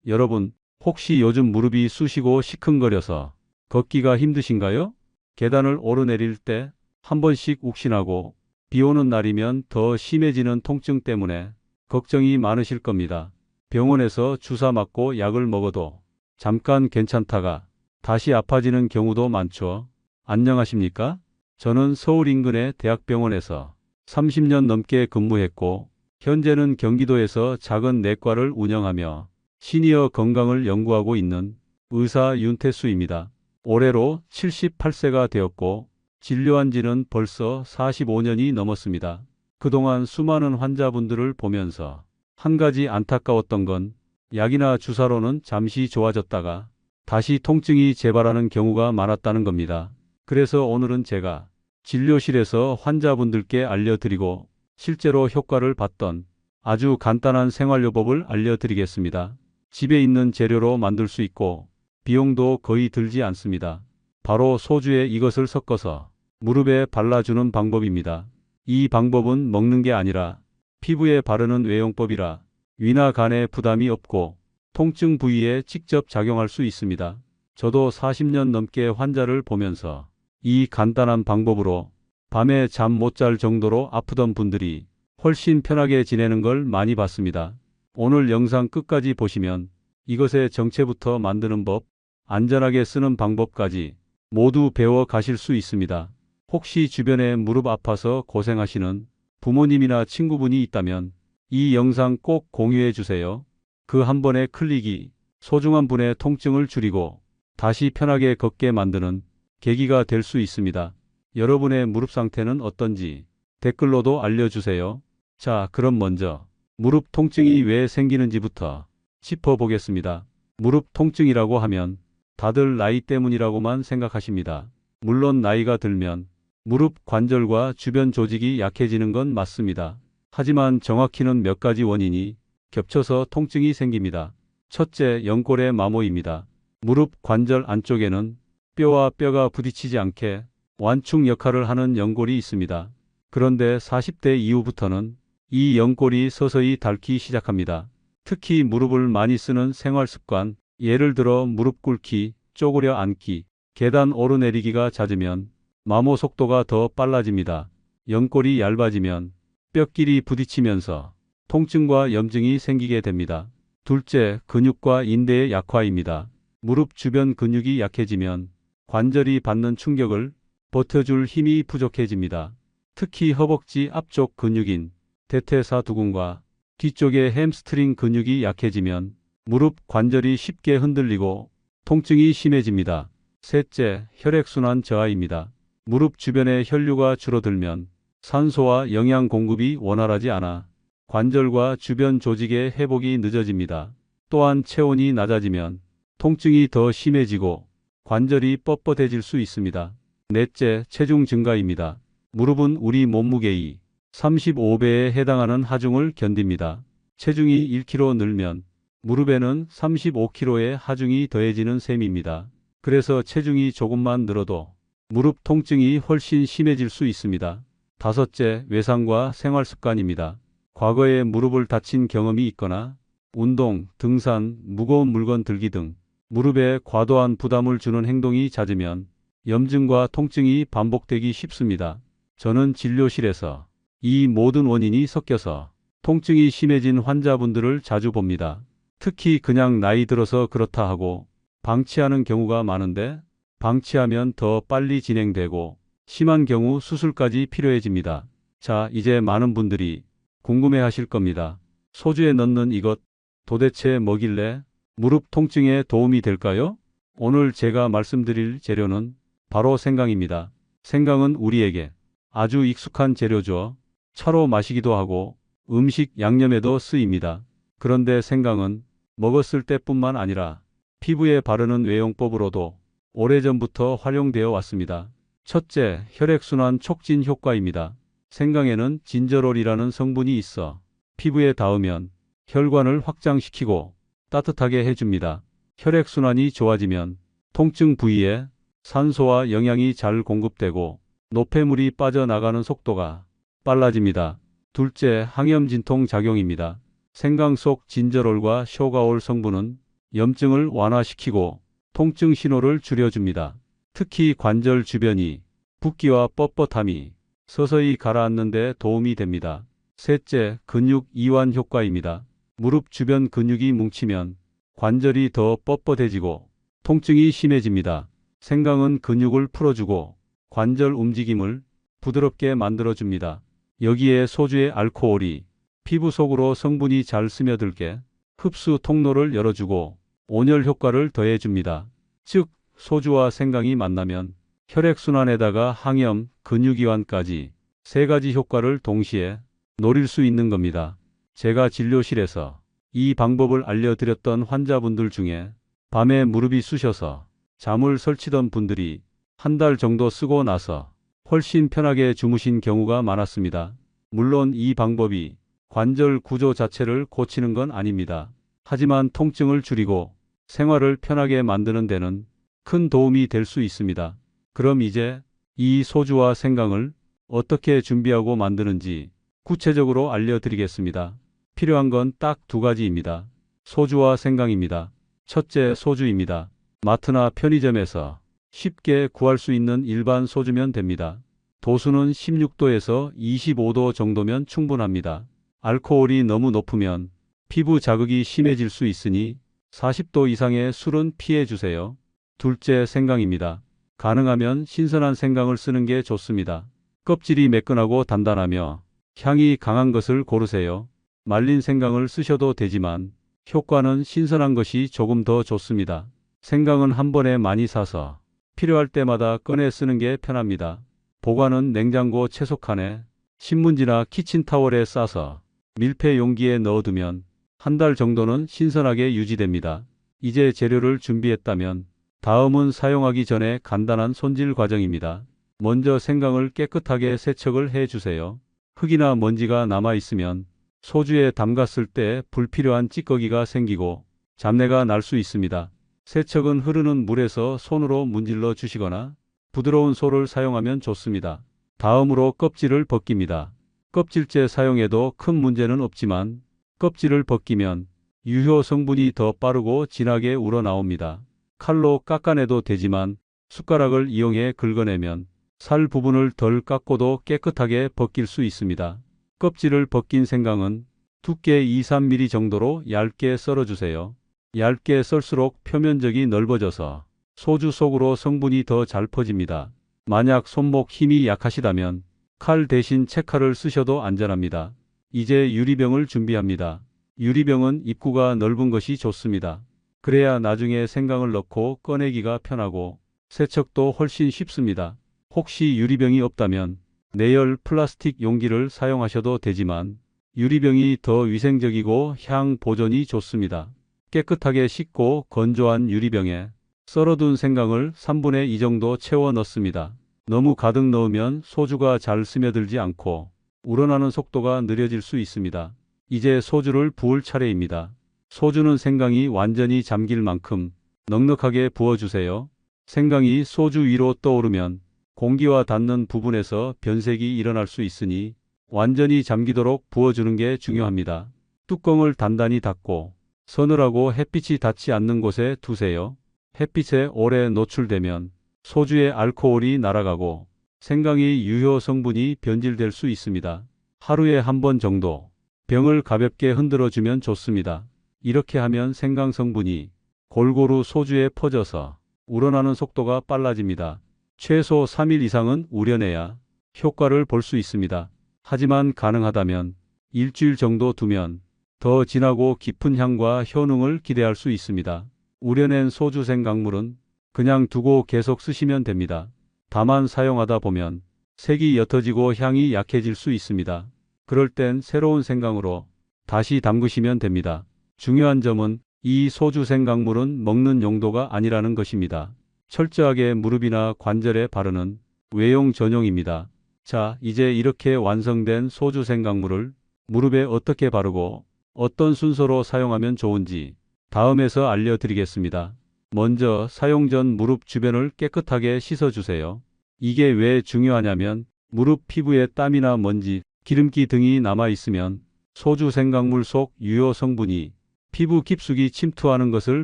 여러분, 혹시 요즘 무릎이 쑤시고 시큰거려서 걷기가 힘드신가요? 계단을 오르내릴 때 한 번씩 욱신하고 비 오는 날이면 더 심해지는 통증 때문에 걱정이 많으실 겁니다. 병원에서 주사 맞고 약을 먹어도 잠깐 괜찮다가 다시 아파지는 경우도 많죠. 안녕하십니까? 저는 서울 인근의 대학병원에서 30년 넘게 근무했고 현재는 경기도에서 작은 내과를 운영하며 시니어 건강을 연구하고 있는 의사 윤태수입니다. 올해로 78세가 되었고 진료한 지는 벌써 45년이 넘었습니다. 그동안 수많은 환자분들을 보면서 한 가지 안타까웠던 건 약이나 주사로는 잠시 좋아졌다가 다시 통증이 재발하는 경우가 많았다는 겁니다. 그래서 오늘은 제가 진료실에서 환자분들께 알려드리고 실제로 효과를 봤던 아주 간단한 생활요법을 알려드리겠습니다. 집에 있는 재료로 만들 수 있고 비용도 거의 들지 않습니다. 바로 소주에 이것을 섞어서 무릎에 발라주는 방법입니다. 이 방법은 먹는 게 아니라 피부에 바르는 외용법이라 위나 간에 부담이 없고 통증 부위에 직접 작용할 수 있습니다. 저도 40년 넘게 환자를 보면서 이 간단한 방법으로 밤에 잠 못 잘 정도로 아프던 분들이 훨씬 편하게 지내는 걸 많이 봤습니다. 오늘 영상 끝까지 보시면 이것의 정체부터 만드는 법, 안전하게 쓰는 방법까지 모두 배워 가실 수 있습니다. 혹시 주변에 무릎 아파서 고생하시는 부모님이나 친구분이 있다면 이 영상 꼭 공유해 주세요. 그 한 번의 클릭이 소중한 분의 통증을 줄이고 다시 편하게 걷게 만드는 계기가 될 수 있습니다. 여러분의 무릎 상태는 어떤지 댓글로도 알려주세요. 자, 그럼 먼저 무릎 통증이 왜 생기는지부터 짚어보겠습니다. 무릎 통증이라고 하면 다들 나이 때문이라고만 생각하십니다. 물론 나이가 들면 무릎 관절과 주변 조직이 약해지는 건 맞습니다. 하지만 정확히는 몇 가지 원인이 겹쳐서 통증이 생깁니다. 첫째, 연골의 마모입니다. 무릎 관절 안쪽에는 뼈와 뼈가 부딪히지 않게 완충 역할을 하는 연골이 있습니다. 그런데 40대 이후부터는 이 연골이 서서히 닳기 시작합니다. 특히 무릎을 많이 쓰는 생활 습관, 예를 들어 무릎 꿇기, 쪼그려 앉기, 계단 오르내리기가 잦으면 마모 속도가 더 빨라집니다. 연골이 얇아지면 뼈끼리 부딪히면서 통증과 염증이 생기게 됩니다. 둘째, 근육과 인대의 약화입니다. 무릎 주변 근육이 약해지면 관절이 받는 충격을 버텨줄 힘이 부족해집니다. 특히 허벅지 앞쪽 근육인 대퇴사두근과 뒤쪽의 햄스트링 근육이 약해지면 무릎 관절이 쉽게 흔들리고 통증이 심해집니다. 셋째, 혈액순환 저하입니다. 무릎 주변의 혈류가 줄어들면 산소와 영양 공급이 원활하지 않아 관절과 주변 조직의 회복이 늦어집니다. 또한 체온이 낮아지면 통증이 더 심해지고 관절이 뻣뻣해질 수 있습니다. 넷째, 체중 증가입니다. 무릎은 우리 몸무게의 35배에 해당하는 하중을 견딥니다. 체중이 1kg 늘면 무릎에는 35kg의 하중이 더해지는 셈입니다. 그래서 체중이 조금만 늘어도 무릎 통증이 훨씬 심해질 수 있습니다. 다섯째, 외상과 생활 습관입니다. 과거에 무릎을 다친 경험이 있거나 운동, 등산, 무거운 물건 들기 등 무릎에 과도한 부담을 주는 행동이 잦으면 염증과 통증이 반복되기 쉽습니다. 저는 진료실에서 이 모든 원인이 섞여서 통증이 심해진 환자분들을 자주 봅니다. 특히 그냥 나이 들어서 그렇다 하고 방치하는 경우가 많은데 방치하면 더 빨리 진행되고 심한 경우 수술까지 필요해집니다. 자, 이제 많은 분들이 궁금해 하실 겁니다. 소주에 넣는 이것 도대체 뭐길래 무릎 통증에 도움이 될까요? 오늘 제가 말씀드릴 재료는 바로 생강입니다. 생강은 우리에게 아주 익숙한 재료죠. 차로 마시기도 하고 음식 양념에도 쓰입니다. 그런데 생강은 먹었을 때뿐만 아니라 피부에 바르는 외용법으로도 오래전부터 활용되어 왔습니다. 첫째, 혈액순환 촉진 효과입니다. 생강에는 진저롤이라는 성분이 있어 피부에 닿으면 혈관을 확장시키고 따뜻하게 해줍니다. 혈액순환이 좋아지면 통증 부위에 산소와 영양이 잘 공급되고 노폐물이 빠져나가는 속도가 빨라집니다. 둘째, 항염진통 작용입니다. 생강 속 진저롤과 쇼가올 성분은 염증을 완화시키고 통증 신호를 줄여줍니다. 특히 관절 주변이 붓기와 뻣뻣함이 서서히 가라앉는 데 도움이 됩니다. 셋째, 근육 이완 효과입니다. 무릎 주변 근육이 뭉치면 관절이 더 뻣뻣해지고 통증이 심해집니다. 생강은 근육을 풀어주고 관절 움직임을 부드럽게 만들어줍니다. 여기에 소주의 알코올이 피부 속으로 성분이 잘 스며들게 흡수 통로를 열어주고 온열 효과를 더해줍니다. 즉, 소주와 생강이 만나면 혈액순환에다가 항염, 근육이완까지 세 가지 효과를 동시에 노릴 수 있는 겁니다. 제가 진료실에서 이 방법을 알려드렸던 환자분들 중에 밤에 무릎이 쑤셔서 잠을 설치던 분들이 한 달 정도 쓰고 나서 훨씬 편하게 주무신 경우가 많았습니다. 물론 이 방법이 관절 구조 자체를 고치는 건 아닙니다. 하지만 통증을 줄이고 생활을 편하게 만드는 데는 큰 도움이 될 수 있습니다. 그럼 이제 이 소주와 생강을 어떻게 준비하고 만드는지 구체적으로 알려드리겠습니다. 필요한 건 딱 두 가지입니다. 소주와 생강입니다. 첫째, 소주입니다. 마트나 편의점에서 쉽게 구할 수 있는 일반 소주면 됩니다. 도수는 16도에서 25도 정도면 충분합니다. 알코올이 너무 높으면 피부 자극이 심해질 수 있으니 40도 이상의 술은 피해 주세요. 둘째, 생강입니다. 가능하면 신선한 생강을 쓰는 게 좋습니다. 껍질이 매끈하고 단단하며 향이 강한 것을 고르세요. 말린 생강을 쓰셔도 되지만 효과는 신선한 것이 조금 더 좋습니다. 생강은 한 번에 많이 사서 필요할 때마다 꺼내 쓰는 게 편합니다. 보관은 냉장고 채소칸에 신문지나 키친타월에 싸서 밀폐 용기에 넣어두면 한 달 정도는 신선하게 유지됩니다. 이제 재료를 준비했다면 다음은 사용하기 전에 간단한 손질 과정입니다. 먼저 생강을 깨끗하게 세척을 해주세요. 흙이나 먼지가 남아있으면 소주에 담갔을 때 불필요한 찌꺼기가 생기고 잡내가 날 수 있습니다. 세척은 흐르는 물에서 손으로 문질러 주시거나 부드러운 솔을 사용하면 좋습니다. 다음으로 껍질을 벗깁니다. 껍질째 사용해도 큰 문제는 없지만 껍질을 벗기면 유효 성분이 더 빠르고 진하게 우러나옵니다. 칼로 깎아내도 되지만 숟가락을 이용해 긁어내면 살 부분을 덜 깎고도 깨끗하게 벗길 수 있습니다. 껍질을 벗긴 생강은 두께 2-3mm 정도로 얇게 썰어주세요. 얇게 썰수록 표면적이 넓어져서 소주 속으로 성분이 더 잘 퍼집니다. 만약 손목 힘이 약하시다면 칼 대신 채칼을 쓰셔도 안전합니다. 이제 유리병을 준비합니다. 유리병은 입구가 넓은 것이 좋습니다. 그래야 나중에 생강을 넣고 꺼내기가 편하고 세척도 훨씬 쉽습니다. 혹시 유리병이 없다면 내열 플라스틱 용기를 사용하셔도 되지만 유리병이 더 위생적이고 향 보존이 좋습니다. 깨끗하게 씻고 건조한 유리병에 썰어둔 생강을 3분의 2 정도 채워 넣습니다. 너무 가득 넣으면 소주가 잘 스며들지 않고 우러나는 속도가 느려질 수 있습니다. 이제 소주를 부을 차례입니다. 소주는 생강이 완전히 잠길 만큼 넉넉하게 부어주세요. 생강이 소주 위로 떠오르면 공기와 닿는 부분에서 변색이 일어날 수 있으니 완전히 잠기도록 부어주는 게 중요합니다. 뚜껑을 단단히 닫고 서늘하고 햇빛이 닿지 않는 곳에 두세요. 햇빛에 오래 노출되면 소주의 알코올이 날아가고 생강의 유효 성분이 변질될 수 있습니다. 하루에 한 번 정도 병을 가볍게 흔들어 주면 좋습니다. 이렇게 하면 생강 성분이 골고루 소주에 퍼져서 우러나는 속도가 빨라집니다. 최소 3일 이상은 우려내야 효과를 볼 수 있습니다. 하지만 가능하다면 일주일 정도 두면 더 진하고 깊은 향과 효능을 기대할 수 있습니다. 우려낸 소주 생강물은 그냥 두고 계속 쓰시면 됩니다. 다만 사용하다 보면 색이 옅어지고 향이 약해질 수 있습니다. 그럴 땐 새로운 생강으로 다시 담그시면 됩니다. 중요한 점은 이 소주 생강물은 먹는 용도가 아니라는 것입니다. 철저하게 무릎이나 관절에 바르는 외용 전용입니다. 자, 이제 이렇게 완성된 소주 생강물을 무릎에 어떻게 바르고 어떤 순서로 사용하면 좋은지 다음에서 알려드리겠습니다. 먼저 사용 전 무릎 주변을 깨끗하게 씻어주세요. 이게 왜 중요하냐면 무릎 피부에 땀이나 먼지, 기름기 등이 남아있으면 소주 생강물 속 유효 성분이 피부 깊숙이 침투하는 것을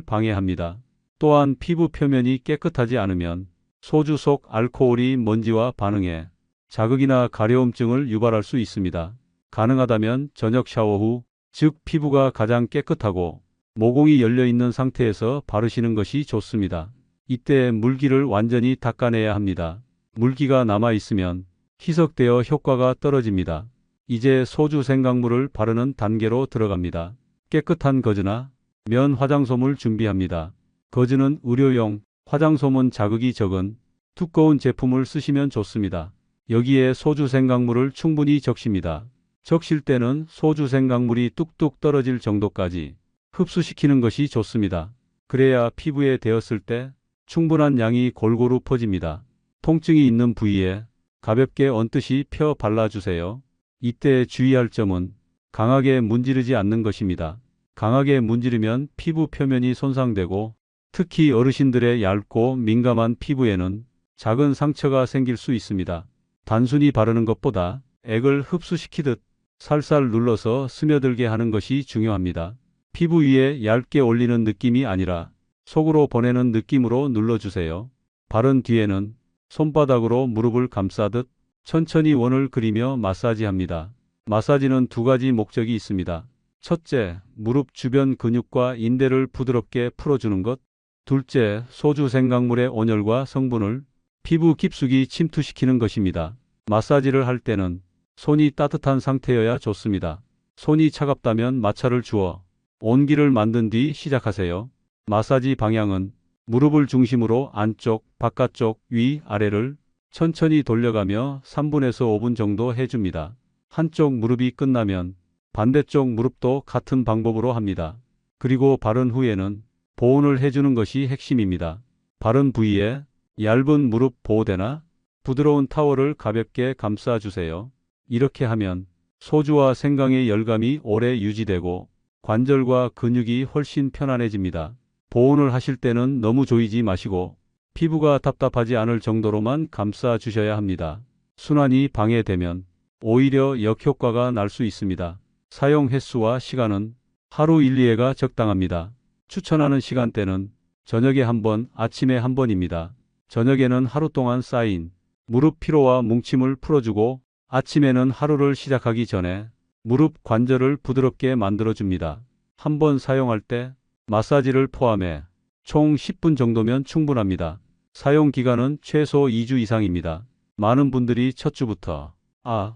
방해합니다. 또한 피부 표면이 깨끗하지 않으면 소주 속 알코올이 먼지와 반응해 자극이나 가려움증을 유발할 수 있습니다. 가능하다면 저녁 샤워 후, 즉 피부가 가장 깨끗하고 모공이 열려 있는 상태에서 바르시는 것이 좋습니다. 이때 물기를 완전히 닦아내야 합니다. 물기가 남아 있으면 희석되어 효과가 떨어집니다. 이제 소주 생강물을 바르는 단계로 들어갑니다. 깨끗한 거즈나 면 화장솜을 준비합니다. 거즈는 의료용, 화장솜은 자극이 적은 두꺼운 제품을 쓰시면 좋습니다. 여기에 소주 생강물을 충분히 적십니다. 적실 때는 소주 생강물이 뚝뚝 떨어질 정도까지 흡수시키는 것이 좋습니다. 그래야 피부에 대었을 때 충분한 양이 골고루 퍼집니다. 통증이 있는 부위에 가볍게 얹듯이 펴 발라주세요. 이때 주의할 점은 강하게 문지르지 않는 것입니다. 강하게 문지르면 피부 표면이 손상되고 특히 어르신들의 얇고 민감한 피부에는 작은 상처가 생길 수 있습니다. 단순히 바르는 것보다 액을 흡수시키듯 살살 눌러서 스며들게 하는 것이 중요합니다. 피부 위에 얇게 올리는 느낌이 아니라 속으로 보내는 느낌으로 눌러주세요. 바른 뒤에는 손바닥으로 무릎을 감싸듯 천천히 원을 그리며 마사지합니다. 마사지는 두 가지 목적이 있습니다. 첫째, 무릎 주변 근육과 인대를 부드럽게 풀어주는 것. 둘째, 소주 생강물의 온열과 성분을 피부 깊숙이 침투시키는 것입니다. 마사지를 할 때는 손이 따뜻한 상태여야 좋습니다. 손이 차갑다면 마찰을 주어 온기를 만든 뒤 시작하세요. 마사지 방향은 무릎을 중심으로 안쪽, 바깥쪽, 위, 아래를 천천히 돌려가며 3분에서 5분 정도 해줍니다. 한쪽 무릎이 끝나면 반대쪽 무릎도 같은 방법으로 합니다. 그리고 바른 후에는 보온을 해주는 것이 핵심입니다. 바른 부위에 얇은 무릎 보호대나 부드러운 타월을 가볍게 감싸주세요. 이렇게 하면 소주와 생강의 열감이 오래 유지되고 관절과 근육이 훨씬 편안해집니다. 보온을 하실 때는 너무 조이지 마시고 피부가 답답하지 않을 정도로만 감싸 주셔야 합니다. 순환이 방해되면 오히려 역효과가 날 수 있습니다. 사용 횟수와 시간은 하루 1, 2회가 적당합니다. 추천하는 시간대는 저녁에 한 번, 아침에 한 번입니다. 저녁에는 하루 동안 쌓인 무릎 피로와 뭉침을 풀어주고 아침에는 하루를 시작하기 전에 무릎 관절을 부드럽게 만들어줍니다. 한 번 사용할 때 마사지를 포함해 총 10분 정도면 충분합니다. 사용 기간은 최소 2주 이상입니다. 많은 분들이 첫 주부터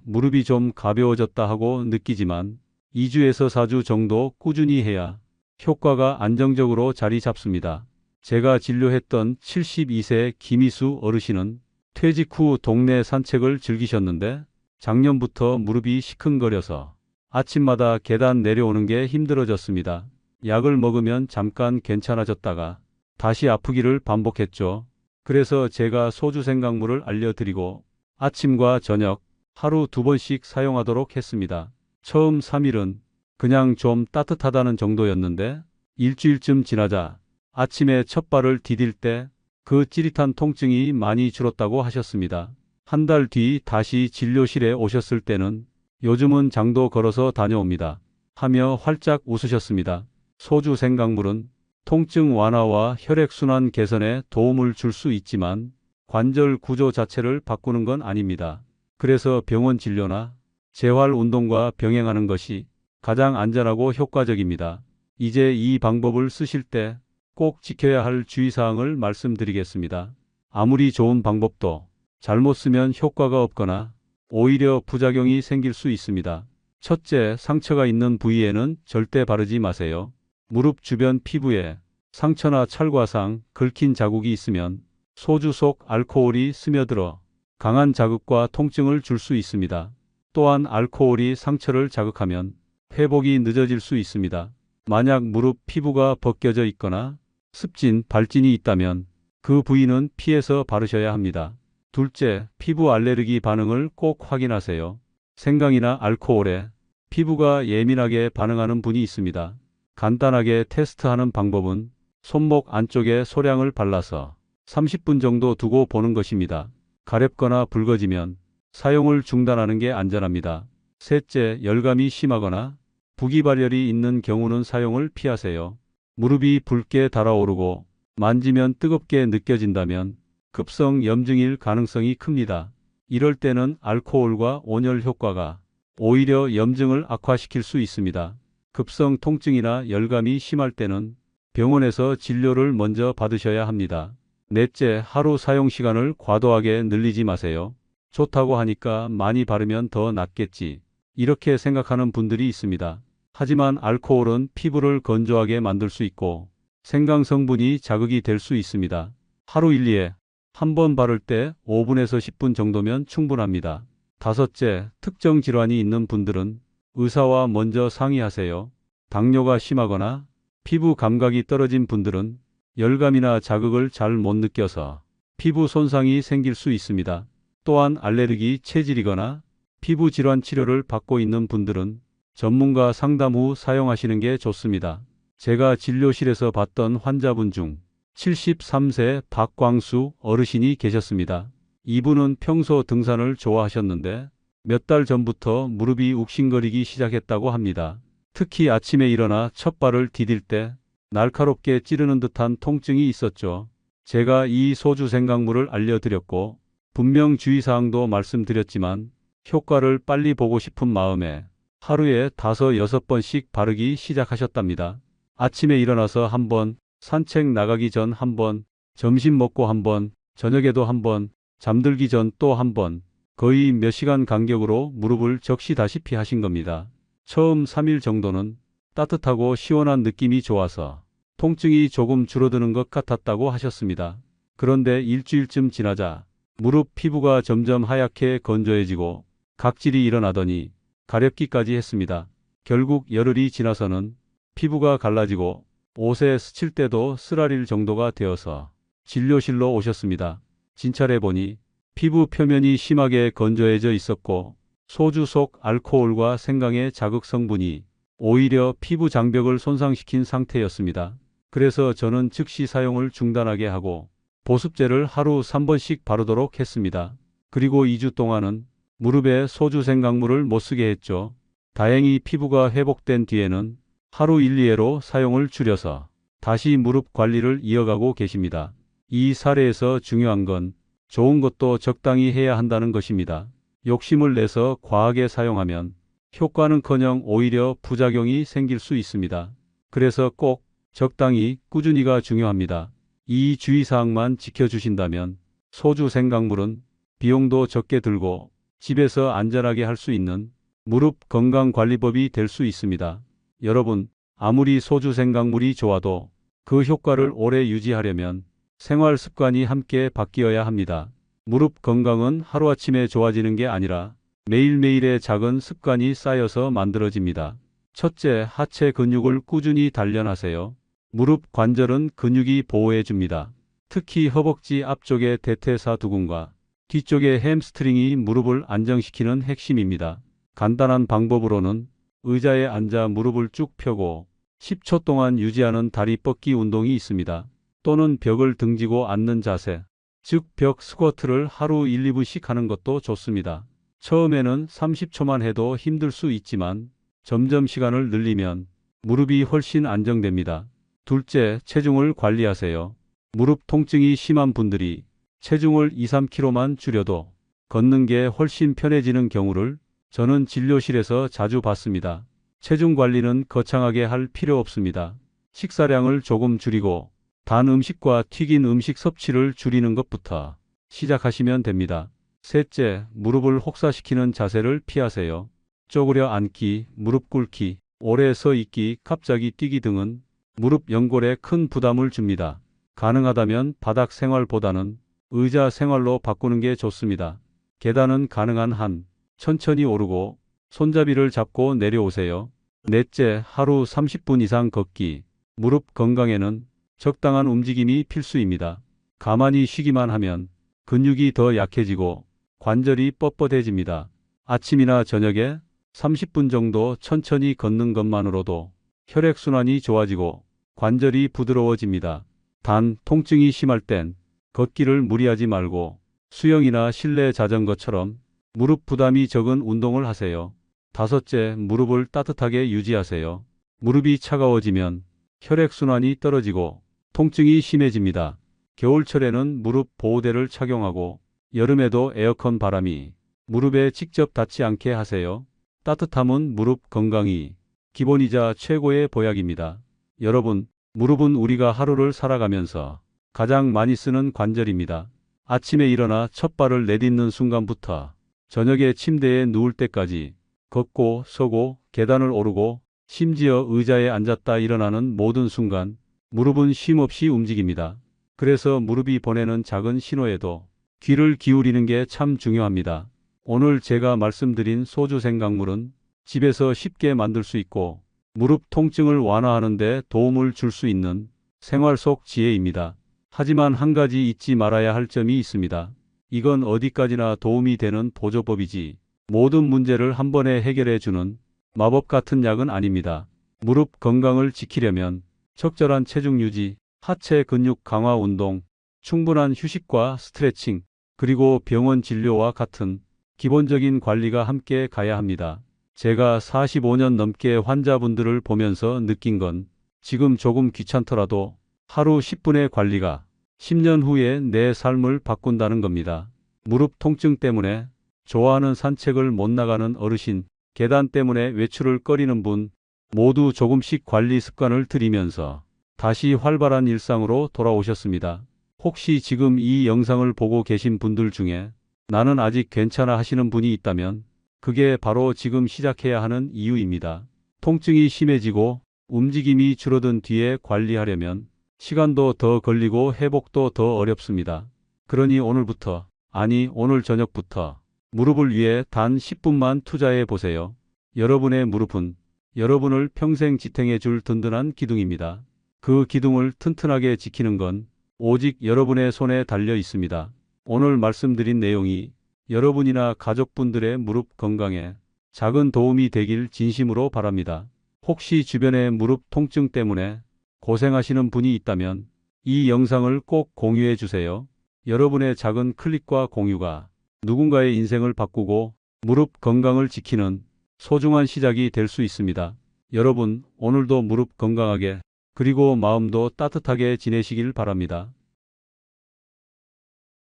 무릎이 좀 가벼워졌다 하고 느끼지만 2주에서 4주 정도 꾸준히 해야 효과가 안정적으로 자리 잡습니다. 제가 진료했던 72세 김희수 어르신은 퇴직 후 동네 산책을 즐기셨는데 작년부터 무릎이 시큰거려서 아침마다 계단 내려오는 게 힘들어졌습니다. 약을 먹으면 잠깐 괜찮아졌다가 다시 아프기를 반복했죠. 그래서 제가 소주 생강물을 알려드리고 아침과 저녁 하루 2번씩 사용하도록 했습니다. 처음 3일은 그냥 좀 따뜻하다는 정도였는데 일주일쯤 지나자 아침에 첫 발을 디딜 때 그 찌릿한 통증이 많이 줄었다고 하셨습니다. 한 달 뒤 다시 진료실에 오셨을 때는 요즘은 장도 걸어서 다녀옵니다. 하며 활짝 웃으셨습니다. 소주 생강물은 통증 완화와 혈액순환 개선에 도움을 줄 수 있지만 관절 구조 자체를 바꾸는 건 아닙니다. 그래서 병원 진료나 재활 운동과 병행하는 것이 가장 안전하고 효과적입니다. 이제 이 방법을 쓰실 때 꼭 지켜야 할 주의사항을 말씀드리겠습니다. 아무리 좋은 방법도 잘못 쓰면 효과가 없거나 오히려 부작용이 생길 수 있습니다. 첫째, 상처가 있는 부위에는 절대 바르지 마세요. 무릎 주변 피부에 상처나 찰과상, 긁힌 자국이 있으면 소주 속 알코올이 스며들어 강한 자극과 통증을 줄 수 있습니다. 또한 알코올이 상처를 자극하면 회복이 늦어질 수 있습니다. 만약 무릎 피부가 벗겨져 있거나 습진, 발진이 있다면 그 부위는 피해서 바르셔야 합니다. 둘째, 피부 알레르기 반응을 꼭 확인하세요. 생강이나 알코올에 피부가 예민하게 반응하는 분이 있습니다. 간단하게 테스트하는 방법은 손목 안쪽에 소량을 발라서 30분 정도 두고 보는 것입니다. 가렵거나 붉어지면 사용을 중단하는 게 안전합니다. 셋째, 열감이 심하거나 부기발열이 있는 경우는 사용을 피하세요. 무릎이 붉게 달아오르고 만지면 뜨겁게 느껴진다면 급성 염증일 가능성이 큽니다. 이럴 때는 알코올과 온열 효과가 오히려 염증을 악화시킬 수 있습니다. 급성 통증이나 열감이 심할 때는 병원에서 진료를 먼저 받으셔야 합니다. 넷째, 하루 사용 시간을 과도하게 늘리지 마세요. 좋다고 하니까 많이 바르면 더 낫겠지, 이렇게 생각하는 분들이 있습니다. 하지만 알코올은 피부를 건조하게 만들 수 있고 생강 성분이 자극이 될 수 있습니다. 하루 1, 2회 한 번 바를 때 5분에서 10분 정도면 충분합니다. 다섯째, 특정 질환이 있는 분들은 의사와 먼저 상의하세요. 당뇨가 심하거나 피부 감각이 떨어진 분들은 열감이나 자극을 잘 못 느껴서 피부 손상이 생길 수 있습니다. 또한 알레르기 체질이거나 피부 질환 치료를 받고 있는 분들은 전문가 상담 후 사용하시는 게 좋습니다. 제가 진료실에서 봤던 환자분 중 73세 박광수 어르신이 계셨습니다. 이분은 평소 등산을 좋아하셨는데 몇 달 전부터 무릎이 욱신거리기 시작했다고 합니다. 특히 아침에 일어나 첫 발을 디딜 때 날카롭게 찌르는 듯한 통증이 있었죠. 제가 이 소주 생강물을 알려드렸고 분명 주의사항도 말씀드렸지만 효과를 빨리 보고 싶은 마음에 하루에 5, 6번씩 바르기 시작하셨답니다. 아침에 일어나서 한 번, 산책 나가기 전 한 번, 점심 먹고 한 번, 저녁에도 한 번, 잠들기 전 또 한 번, 거의 몇 시간 간격으로 무릎을 적시다시피 하신 겁니다. 처음 3일 정도는 따뜻하고 시원한 느낌이 좋아서 통증이 조금 줄어드는 것 같았다고 하셨습니다. 그런데 일주일쯤 지나자 무릎 피부가 점점 하얗게 건조해지고 각질이 일어나더니 가렵기까지 했습니다. 결국 열흘이 지나서는 피부가 갈라지고 옷에 스칠 때도 쓰라릴 정도가 되어서 진료실로 오셨습니다. 진찰해 보니 피부 표면이 심하게 건조해져 있었고 소주 속 알코올과 생강의 자극 성분이 오히려 피부 장벽을 손상시킨 상태였습니다. 그래서 저는 즉시 사용을 중단하게 하고 보습제를 하루 3번씩 바르도록 했습니다. 그리고 2주 동안은 무릎에 소주 생강물을 못 쓰게 했죠. 다행히 피부가 회복된 뒤에는 하루 1, 2회로 사용을 줄여서 다시 무릎 관리를 이어가고 계십니다. 이 사례에서 중요한 건 좋은 것도 적당히 해야 한다는 것입니다. 욕심을 내서 과하게 사용하면 효과는커녕 오히려 부작용이 생길 수 있습니다. 그래서 꼭 적당히 꾸준히가 중요합니다. 이 주의사항만 지켜주신다면 소주 생강물은 비용도 적게 들고 집에서 안전하게 할 수 있는 무릎 건강관리법이 될 수 있습니다. 여러분, 아무리 소주 생강물이 좋아도 그 효과를 오래 유지하려면 생활 습관이 함께 바뀌어야 합니다. 무릎 건강은 하루아침에 좋아지는 게 아니라 매일매일의 작은 습관이 쌓여서 만들어집니다. 첫째, 하체 근육을 꾸준히 단련하세요. 무릎 관절은 근육이 보호해 줍니다. 특히 허벅지 앞쪽의 대퇴사두근과 뒤쪽의 햄스트링이 무릎을 안정시키는 핵심입니다. 간단한 방법으로는 의자에 앉아 무릎을 쭉 펴고 10초 동안 유지하는 다리 뻗기 운동이 있습니다. 또는 벽을 등지고 앉는 자세, 즉 벽 스쿼트를 하루 1, 2분씩 하는 것도 좋습니다. 처음에는 30초만 해도 힘들 수 있지만 점점 시간을 늘리면 무릎이 훨씬 안정됩니다. 둘째, 체중을 관리하세요. 무릎 통증이 심한 분들이 체중을 2, 3kg만 줄여도 걷는 게 훨씬 편해지는 경우를 저는 진료실에서 자주 봤습니다. 체중 관리는 거창하게 할 필요 없습니다. 식사량을 조금 줄이고 단 음식과 튀긴 음식 섭취를 줄이는 것부터 시작하시면 됩니다. 셋째, 무릎을 혹사시키는 자세를 피하세요. 쪼그려 앉기, 무릎 꿇기, 오래 서 있기, 갑자기 뛰기 등은 무릎 연골에 큰 부담을 줍니다. 가능하다면 바닥 생활보다는 의자 생활로 바꾸는 게 좋습니다. 계단은 가능한 한 천천히 오르고 손잡이를 잡고 내려오세요. 넷째, 하루 30분 이상 걷기. 무릎 건강에는 적당한 움직임이 필수입니다. 가만히 쉬기만 하면 근육이 더 약해지고 관절이 뻣뻣해집니다. 아침이나 저녁에 30분 정도 천천히 걷는 것만으로도 혈액순환이 좋아지고 관절이 부드러워집니다. 단, 통증이 심할 땐 걷기를 무리하지 말고 수영이나 실내 자전거처럼 무릎 부담이 적은 운동을 하세요. 5째, 무릎을 따뜻하게 유지하세요. 무릎이 차가워지면 혈액순환이 떨어지고 통증이 심해집니다. 겨울철에는 무릎 보호대를 착용하고 여름에도 에어컨 바람이 무릎에 직접 닿지 않게 하세요. 따뜻함은 무릎 건강이 기본이자 최고의 보약입니다. 여러분, 무릎은 우리가 하루를 살아가면서 가장 많이 쓰는 관절입니다. 아침에 일어나 첫 발을 내딛는 순간부터 저녁에 침대에 누울 때까지 걷고 서고 계단을 오르고 심지어 의자에 앉았다 일어나는 모든 순간 무릎은 쉼없이 움직입니다. 그래서 무릎이 보내는 작은 신호에도 귀를 기울이는 게 참 중요합니다. 오늘 제가 말씀드린 소주 생강물은 집에서 쉽게 만들 수 있고 무릎 통증을 완화하는 데 도움을 줄 수 있는 생활 속 지혜입니다. 하지만 한 가지 잊지 말아야 할 점이 있습니다. 이건 어디까지나 도움이 되는 보조법이지 모든 문제를 한 번에 해결해 주는 마법 같은 약은 아닙니다. 무릎 건강을 지키려면 적절한 체중 유지, 하체 근육 강화 운동, 충분한 휴식과 스트레칭, 그리고 병원 진료와 같은 기본적인 관리가 함께 가야 합니다. 제가 45년 넘게 환자분들을 보면서 느낀 건 지금 조금 귀찮더라도 하루 10분의 관리가 10년 후에 내 삶을 바꾼다는 겁니다. 무릎 통증 때문에 좋아하는 산책을 못 나가는 어르신, 계단 때문에 외출을 꺼리는 분, 모두 조금씩 관리 습관을 들이면서 다시 활발한 일상으로 돌아오셨습니다. 혹시 지금 이 영상을 보고 계신 분들 중에 나는 아직 괜찮아 하시는 분이 있다면 그게 바로 지금 시작해야 하는 이유입니다. 통증이 심해지고 움직임이 줄어든 뒤에 관리하려면 시간도 더 걸리고 회복도 더 어렵습니다. 그러니 오늘부터, 아니 오늘 저녁부터 무릎을 위해 단 10분만 투자해 보세요. 여러분의 무릎은 여러분을 평생 지탱해 줄 든든한 기둥입니다. 그 기둥을 튼튼하게 지키는 건 오직 여러분의 손에 달려 있습니다. 오늘 말씀드린 내용이 여러분이나 가족분들의 무릎 건강에 작은 도움이 되길 진심으로 바랍니다. 혹시 주변에 무릎 통증 때문에 고생하시는 분이 있다면 이 영상을 꼭 공유해 주세요. 여러분의 작은 클릭과 공유가 누군가의 인생을 바꾸고 무릎 건강을 지키는 소중한 시작이 될 수 있습니다. 여러분, 오늘도 무릎 건강하게 그리고 마음도 따뜻하게 지내시길 바랍니다.